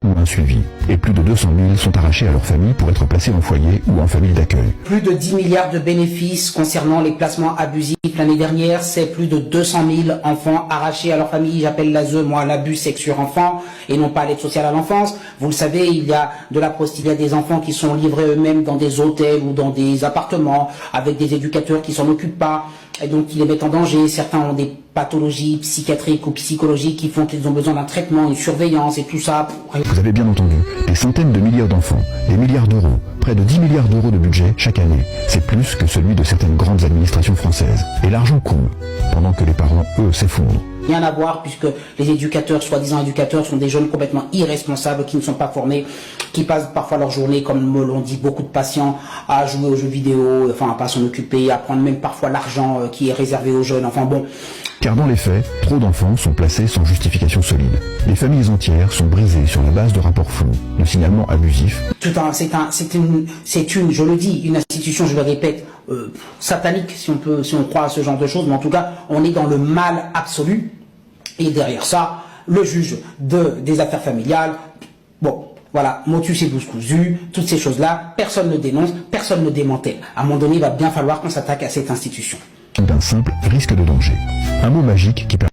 ou un suivi. Et plus de 200 000 sont arrachés à leur famille pour être placés en foyer ou en famille d'accueil. Plus de 10 milliards de bénéfices concernant les placements abusifs l'année dernière. C'est plus de 200 000 enfants arrachés à leur famille. J'appelle l'ASE, moi, l'abus sexuel enfant et non pas l'aide sociale à l'enfance. Vous le savez, il y a de la prostitution, des enfants qui sont livrés eux-mêmes dans des hôtels ou dans des appartements avec des éducateurs qui s'en occupent pas et donc qui les mettent en danger. Certains ont des pathologies psychiatriques ou psychologiques qui font qu'ils ont besoin d'un traitement, une surveillance et tout ça. Vous avez bien entendu, des centaines de milliards d'enfants, des milliards d'euros, près de 10 milliards d'euros de budget chaque année. C'est plus que celui de certaines grandes administrations françaises. Et l'argent coule, pendant que les parents, eux, s'effondrent. Rien à voir puisque les éducateurs, soi-disant éducateurs, sont des jeunes complètement irresponsables qui ne sont pas formés, qui passent parfois leur journée, comme me l'ont dit beaucoup de patients, à jouer aux jeux vidéo, enfin à pas s'en occuper, à prendre même parfois l'argent qui est réservé aux jeunes, enfin bon. Car dans les faits, trop d'enfants sont placés sans justification solide. Les familles entières sont brisées sur la base de rapports flous, de signalements abusifs. C'est une, je le dis, une institution, je le répète, satanique si on croit à ce genre de choses, mais en tout cas, on est dans le mal absolu. Et derrière ça, le juge des affaires familiales, bon, voilà, motus et douze cousus, toutes ces choses-là, personne ne dénonce, personne ne démantèle. À un moment donné, il va bien falloir qu'on s'attaque à cette institution. D'un simple risque de danger. Un mot magique qui permet